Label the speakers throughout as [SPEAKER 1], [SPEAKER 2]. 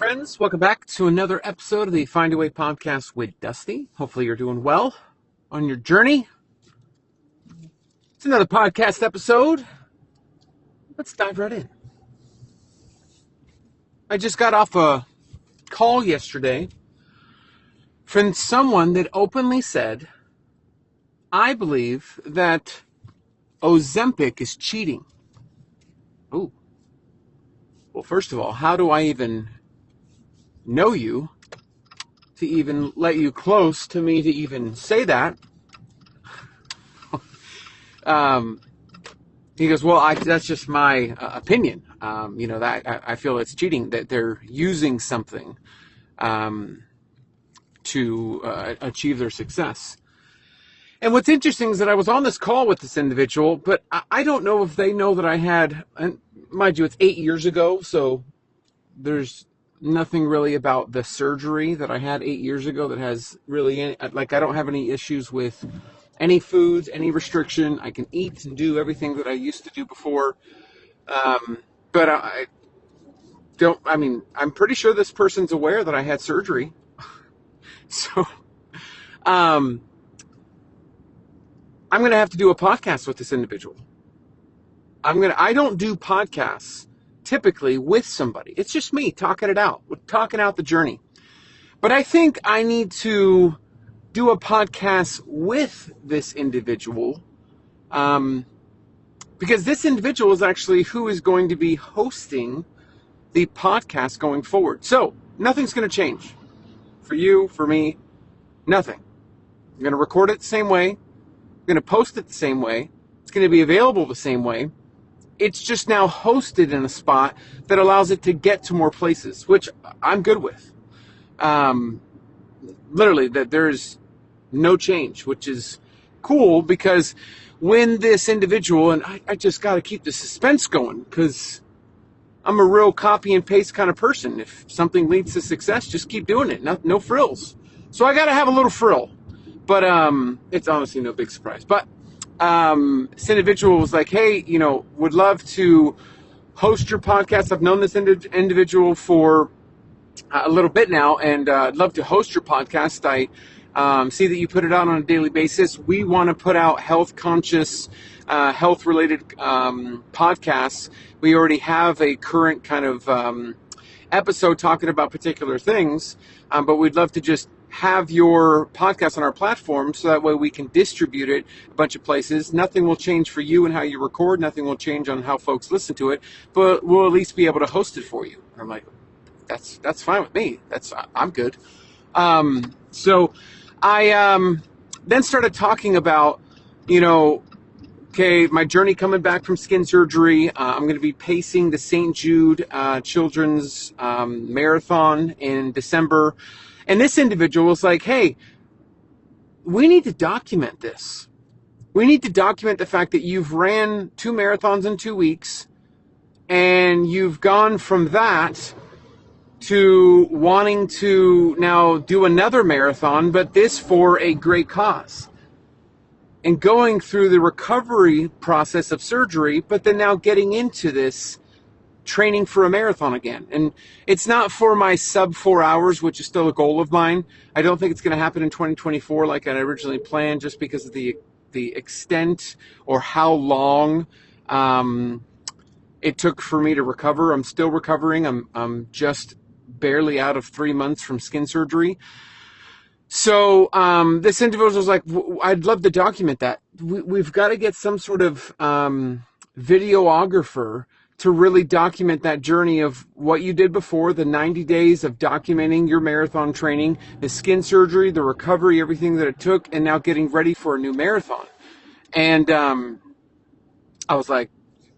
[SPEAKER 1] friends. Welcome back to another episode of the Find a Way podcast with Dusty. Hopefully you're doing well on your journey. It's another podcast episode. Let's dive right in. I just got off a call yesterday from someone that openly said, I believe that Ozempic is cheating. Oh. Well, first of all, how do I even know you to even let you close to me to even say that? He goes, well, that's just my opinion. That I feel it's cheating, that they're using something to achieve their success. And what's interesting is that I was on this call with this individual, but I don't know if they know that I had, and mind you, it's 8 years ago, so there's nothing really about the surgery that I had 8 years ago that has really any, I don't have any issues with any foods, any restriction. I can eat and do everything that I used to do before. But I'm pretty sure this person's aware that I had surgery. So, I'm going to have to do a podcast with this individual. I don't do podcasts typically with somebody. It's just me talking it out. We're talking out the journey. But I think I need to do a podcast with this individual because this individual is actually who is going to be hosting the podcast going forward. So nothing's going to change for you, for me, nothing. I'm going to record it the same way. I'm going to post it the same way. It's going to be available the same way. It's just now hosted in a spot that allows it to get to more places, which I'm good with. Literally, that there's no change, which is cool because when this individual, and I just got to keep the suspense going because I'm a real copy and paste kind of person. If something leads to success, just keep doing it. No frills. So I got to have a little frill, but it's honestly no big surprise. But this individual was like, hey, would love to host your podcast. I've known this individual for a little bit now, and I'd love to host your podcast. I see that you put it out on a daily basis. We want to put out health-conscious, health-related podcasts. We already have a current kind of episode talking about particular things, but we'd love to just have your podcast on our platform so that way we can distribute it a bunch of places. Nothing will change for you and how you record. Nothing will change on how folks listen to it, but we'll at least be able to host it for you. I'm like, that's fine with me. I'm good. So I then started talking about, my journey coming back from skin surgery. I'm going to be pacing the St. Jude Children's Marathon in December. And this individual was like, hey, we need to document this. We need to document the fact that you've ran 2 marathons in 2 weeks and you've gone from that to wanting to now do another marathon, but this for a great cause. And going through the recovery process of surgery, but then now getting into this training for a marathon again. And it's not for my sub 4 hours, which is still a goal of mine. I don't think it's going to happen in 2024 like I originally planned, just because of the extent or how long it took for me to recover. I'm still recovering. I'm just barely out of 3 months from skin surgery. So this individual was like, I'd love to document that. We've got to get some sort of videographer to really document that journey of what you did before, the 90 days of documenting your marathon training, the skin surgery, the recovery, everything that it took, and now getting ready for a new marathon. And I was like,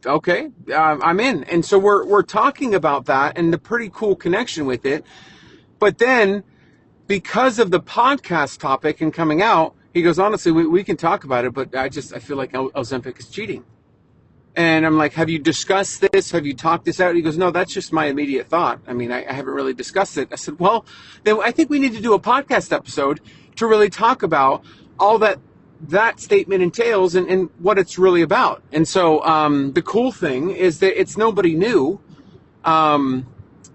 [SPEAKER 1] okay, I'm in. And so we're talking about that and the pretty cool connection with it. But then because of the podcast topic and coming out, he goes, honestly, we can talk about it, but I feel like Ozempic is cheating. And I'm like, have you discussed this? Have you talked this out? He goes, no, that's just my immediate thought. I mean, I haven't really discussed it. I said, well, then I think we need to do a podcast episode to really talk about all that statement entails and what it's really about. And so the cool thing is that it's nobody new.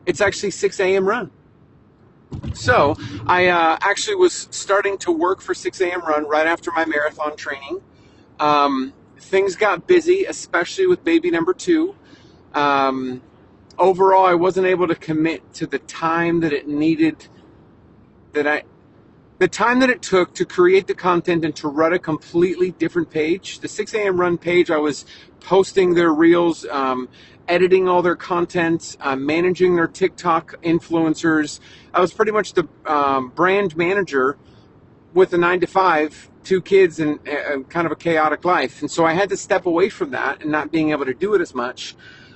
[SPEAKER 1] It's actually 6 a.m. run. So I actually was starting to work for 6 a.m. run right after my marathon training. Things got busy, especially with baby number 2. Overall, I wasn't able to commit to the time that it needed, the time that it took to create the content and to run a completely different page. The 6 a.m. run page, I was posting their reels, editing all their content, managing their TikTok influencers. I was pretty much the brand manager with a 9-to-5, 2 kids, and kind of a chaotic life. And so I had to step away from that and not being able to do it as much.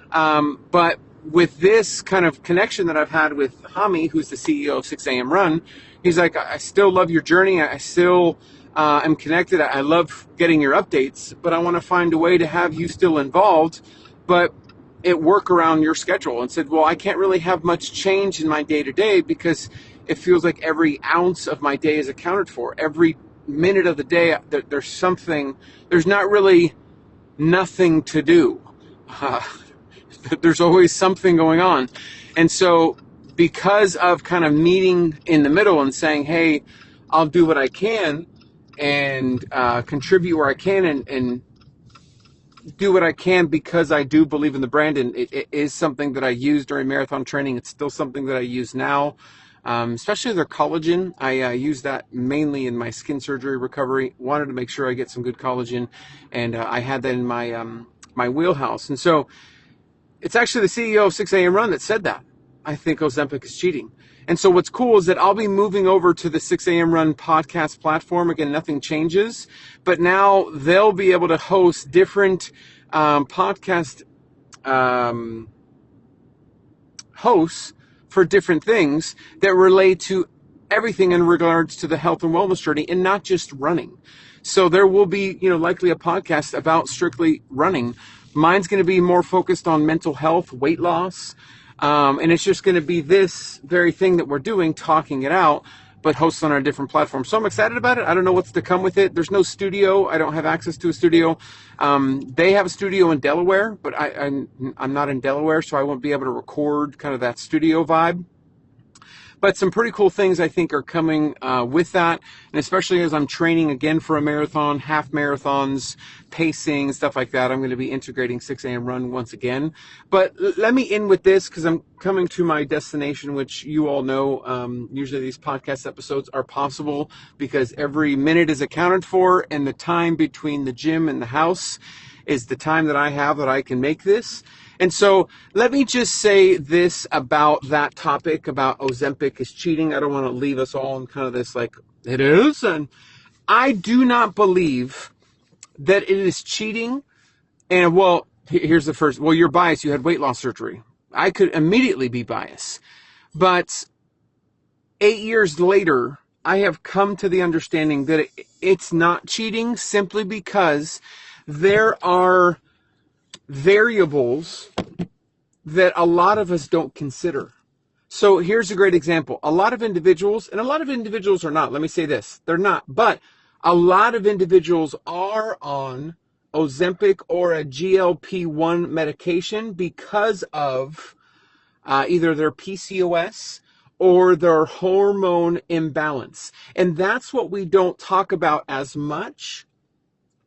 [SPEAKER 1] But with this kind of connection that I've had with Hami, who's the CEO of 6 a.m. Run, he's like, I still love your journey. I still am connected. I love getting your updates, but I want to find a way to have you still involved, but it work around your schedule. And said, well, I can't really have much change in my day-to-day because it feels like every ounce of my day is accounted for. Every minute of the day, there's something, there's not really nothing to do. There's always something going on. And so because of kind of meeting in the middle and saying, hey, I'll do what I can and contribute where I can and do what I can because I do believe in the brand, and it is something that I use during marathon training. It's still something that I use now, especially their collagen. I use that mainly in my skin surgery recovery. Wanted to make sure I get some good collagen, and I had that in my my wheelhouse. And so it's actually the CEO of 6 a.m. Run that said that. I think Ozempic is cheating. And so what's cool is that I'll be moving over to the 6 a.m. Run podcast platform. Again, nothing changes, but now they'll be able to host different podcast hosts for different things that relate to everything in regards to the health and wellness journey and not just running. So there will be, likely a podcast about strictly running. Mine's going to be more focused on mental health, weight loss, and it's just going to be this very thing that we're doing, talking it out, but hosted on a different platform. So I'm excited about it. I don't know what's to come with it. There's no studio. I don't have access to a studio. They have a studio in Delaware, but I'm not in Delaware, so I won't be able to record kind of that studio vibe. But some pretty cool things I think are coming with that, and especially as I'm training again for a marathon, half marathons, pacing, stuff like that, I'm going to be integrating 6 a.m. Run once again. But let me end with this because I'm coming to my destination, which you all know. Usually these podcast episodes are possible because every minute is accounted for, and the time between the gym and the house is the time that I have that I can make this. And so let me just say this about that topic, about Ozempic is cheating. I don't want to leave us all in kind of this like, it is. And I do not believe that it is cheating. And well, here's the first. Well, you're biased. You had weight loss surgery. I could immediately be biased. But 8 years later, I have come to the understanding that it's not cheating simply because there are variables that a lot of us don't consider. So here's a great example. A lot of individuals, and a lot of individuals are not, let me say this, they're not, but a lot of individuals are on Ozempic or a GLP-1 medication because of either their PCOS or their hormone imbalance. And that's what we don't talk about as much.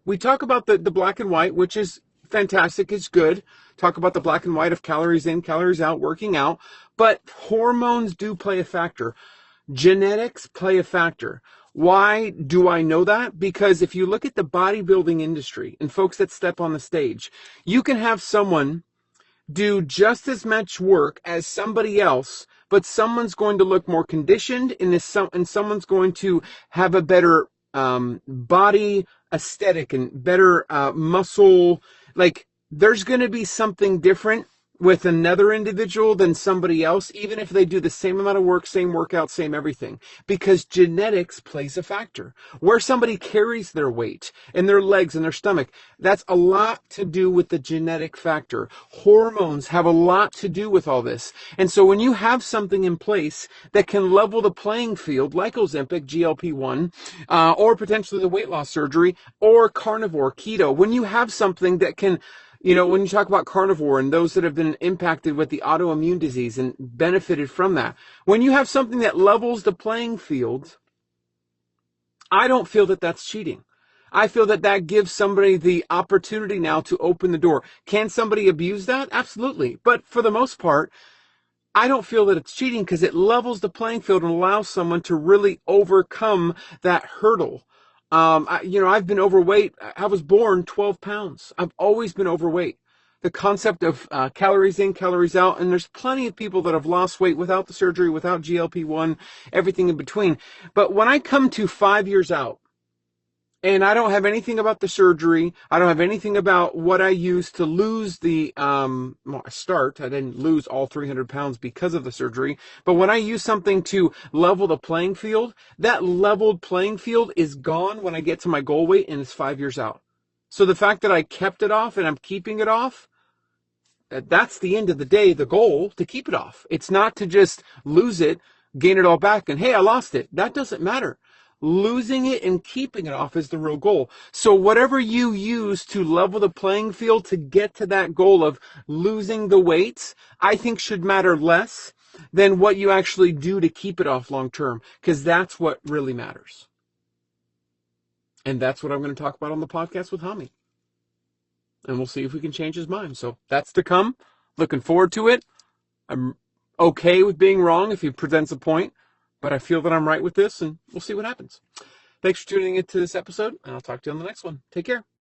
[SPEAKER 1] We talk about the black and white, which is fantastic, it's good. Talk about the black and white of calories in, calories out, working out. But hormones do play a factor. Genetics play a factor. Why do I know that? Because if you look at the bodybuilding industry and folks that step on the stage, you can have someone do just as much work as somebody else, but someone's going to look more conditioned and someone's going to have a better body aesthetic and better muscle. Like there's going to be something different with another individual than somebody else, even if they do the same amount of work, same workout, same everything, because genetics plays a factor. Where somebody carries their weight in their legs and their stomach, that's a lot to do with the genetic factor. Hormones have a lot to do with all this. And so when you have something in place that can level the playing field, like Ozempic, GLP-1, or potentially the weight loss surgery, or carnivore, keto, when you have something that can When you talk about carnivore and those that have been impacted with the autoimmune disease and benefited from that, when you have something that levels the playing field, I don't feel that that's cheating. I feel that that gives somebody the opportunity now to open the door. Can somebody abuse that? Absolutely. But for the most part, I don't feel that it's cheating because it levels the playing field and allows someone to really overcome that hurdle. I've been overweight. I was born 12 pounds. I've always been overweight. The concept of calories in, calories out, and there's plenty of people that have lost weight without the surgery, without GLP-1, everything in between. But when I come to 5 years out, and I don't have anything about the surgery. I don't have anything about what I used to lose I didn't lose all 300 pounds because of the surgery. But when I use something to level the playing field, that leveled playing field is gone when I get to my goal weight and it's 5 years out. So the fact that I kept it off and I'm keeping it off, that's the end of the day, the goal, to keep it off. It's not to just lose it, gain it all back, and hey, I lost it. That doesn't matter. Losing it and keeping it off is the real goal. So whatever you use to level the playing field to get to that goal of losing the weight, I think should matter less than what you actually do to keep it off long term, because that's what really matters. And that's what I'm going to talk about on the podcast with Hami. And we'll see if we can change his mind. So that's to come. Looking forward to it. I'm okay with being wrong if he presents a point, but I feel that I'm right with this, and we'll see what happens. Thanks for tuning into this episode, and I'll talk to you on the next one. Take care.